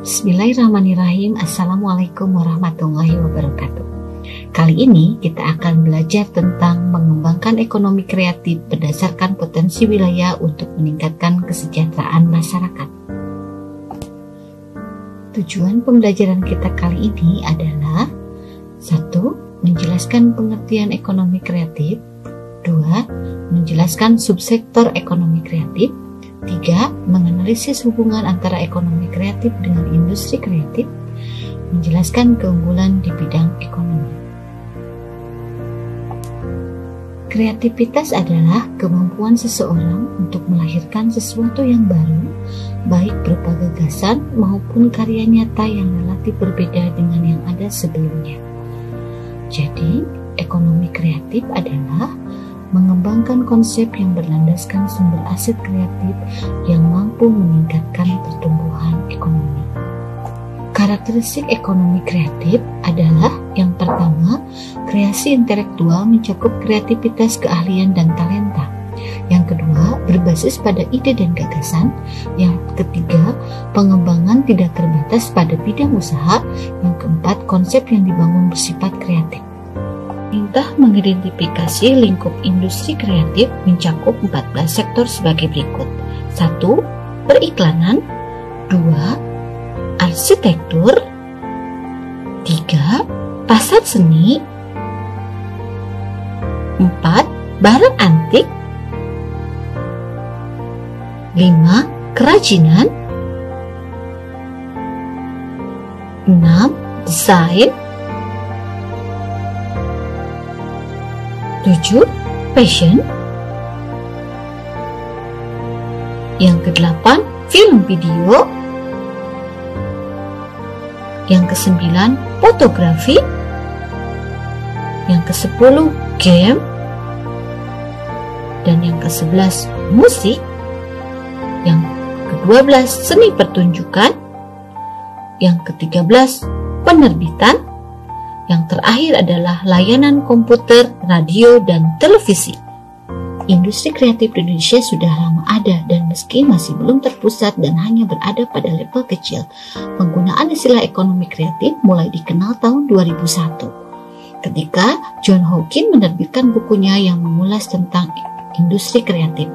Bismillahirrahmanirrahim. Assalamualaikum warahmatullahi wabarakatuh. Kali ini kita akan belajar tentang mengembangkan ekonomi kreatif berdasarkan potensi wilayah untuk meningkatkan kesejahteraan masyarakat. Tujuan pembelajaran kita kali ini adalah 1. Menjelaskan pengertian ekonomi kreatif. 2. Menjelaskan subsektor ekonomi kreatif. 3. Menganalisis hubungan antara ekonomi kreatif dengan industri kreatif. Menjelaskan keunggulan di bidang ekonomi. Kreativitas adalah kemampuan seseorang untuk melahirkan sesuatu yang baru, baik berupa gagasan maupun karya nyata yang relatif berbeda dengan yang ada sebelumnya. Jadi, ekonomi kreatif adalah mengembangkan konsep yang berlandaskan sumber aset kreatif yang mampu meningkatkan pertumbuhan ekonomi. Karakteristik ekonomi kreatif adalah yang pertama, kreasi intelektual mencakup kreativitas, keahlian, dan talenta. Yang kedua, berbasis pada ide dan gagasan. Yang ketiga, pengembangan tidak terbatas pada bidang usaha. Yang keempat, konsep yang dibangun bersifat kreatif. Pemerintah mengidentifikasi lingkup industri kreatif mencakup 14 sektor sebagai berikut. 1. Periklanan. 2. Arsitektur. 3. Pasar seni. 4. Barang antik. 5. Kerajinan. 6. Desain. 7. Fashion. Yang ke-8, film video. Yang ke-9, fotografi. Yang ke-10, game. Dan yang ke-11, musik. Yang ke-12, seni pertunjukan. Yang ke-13, penerbitan. Yang terakhir adalah layanan komputer, radio, dan televisi. Industri kreatif di Indonesia sudah lama ada dan meski masih belum terpusat dan hanya berada pada level kecil, penggunaan istilah ekonomi kreatif mulai dikenal tahun 2001 ketika John Hawkins menerbitkan bukunya yang mengulas tentang industri kreatif.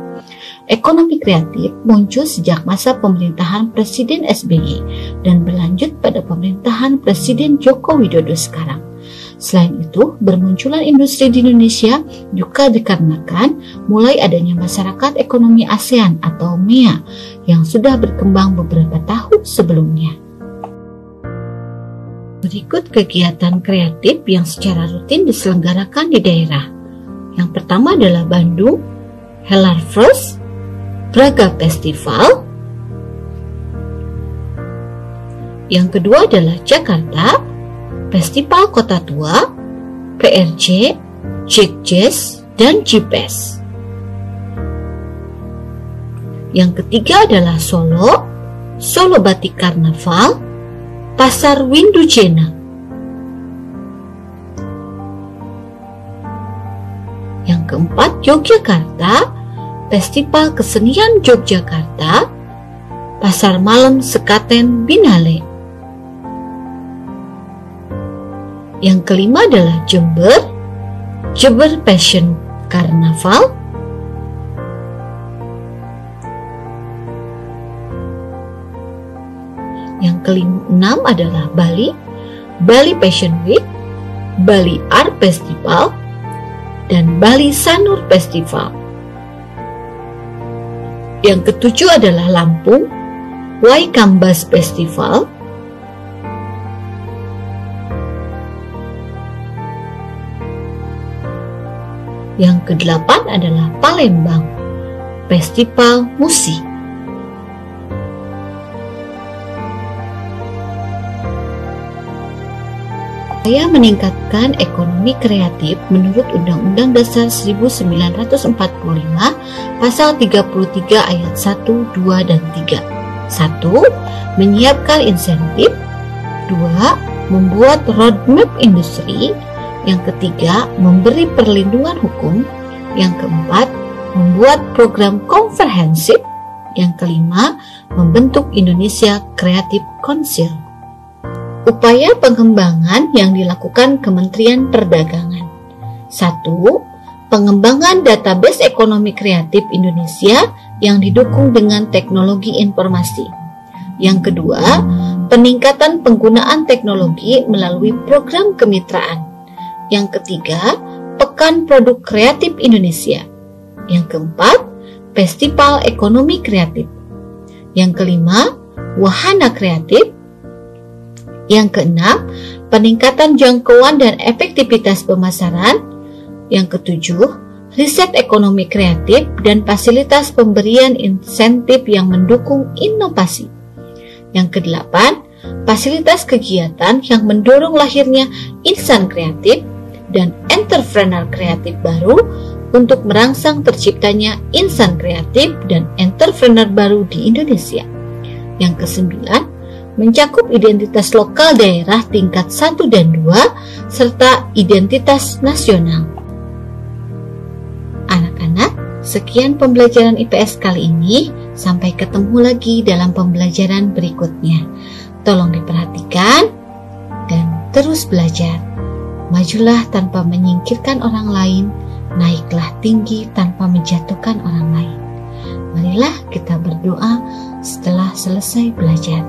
Ekonomi kreatif muncul sejak masa pemerintahan Presiden SBY dan berlanjut pada pemerintahan Presiden Joko Widodo sekarang. Selain itu, bermunculan industri di Indonesia juga dikarenakan mulai adanya masyarakat ekonomi ASEAN atau MEA yang sudah berkembang beberapa tahun sebelumnya. Berikut kegiatan kreatif yang secara rutin diselenggarakan di daerah. Yang pertama adalah Bandung, Hellar Fest, Braga Festival. Yang kedua adalah Jakarta, Festival Kota Tua, PRJ, Jack Jazz, dan Jipes. Yang ketiga adalah Solo, Solo Batik Karnaval, Pasar Windujena. Yang keempat, Yogyakarta, Festival Kesenian Yogyakarta, Pasar Malam Sekaten Binale. Yang kelima adalah Jember, Jember Fashion Carnaval. Yang keenam adalah Bali, Bali Fashion Week, Bali Art Festival, dan Bali Sanur Festival. Yang ketujuh adalah Lampung, Waikambas Festival. Yang kedelapan adalah Palembang, Festival Musik. Upaya meningkatkan ekonomi kreatif menurut Undang-Undang Dasar 1945 Pasal 33 ayat 1, 2, dan 3. 1. Menyiapkan insentif. 2. Membuat roadmap industri. Yang ketiga, memberi perlindungan hukum. Yang keempat, membuat program komprehensif. Yang kelima, membentuk Indonesia Creative Council. Upaya pengembangan yang dilakukan Kementerian Perdagangan. 1. Pengembangan database ekonomi kreatif Indonesia yang didukung dengan teknologi informasi. Yang kedua, peningkatan penggunaan teknologi melalui program kemitraan. Yang ketiga, Pekan Produk Kreatif Indonesia. Yang keempat, Festival Ekonomi Kreatif. Yang kelima, Wahana Kreatif. Yang keenam, peningkatan jangkauan dan efektivitas pemasaran. Yang ketujuh, riset ekonomi kreatif dan fasilitas pemberian insentif yang mendukung inovasi. Yang kedelapan, fasilitas kegiatan yang mendorong lahirnya insan kreatif dan entrepreneur kreatif baru untuk merangsang terciptanya insan kreatif dan entrepreneur baru di Indonesia. Yang kesembilan, mencakup identitas lokal daerah tingkat 1 dan 2 serta identitas nasional. Anak-anak, sekian pembelajaran IPS kali ini. Sampai ketemu lagi dalam pembelajaran berikutnya. Tolong diperhatikan dan terus belajar. Majulah tanpa menyingkirkan orang lain, naiklah tinggi tanpa menjatuhkan orang lain. Marilah kita berdoa setelah selesai belajar.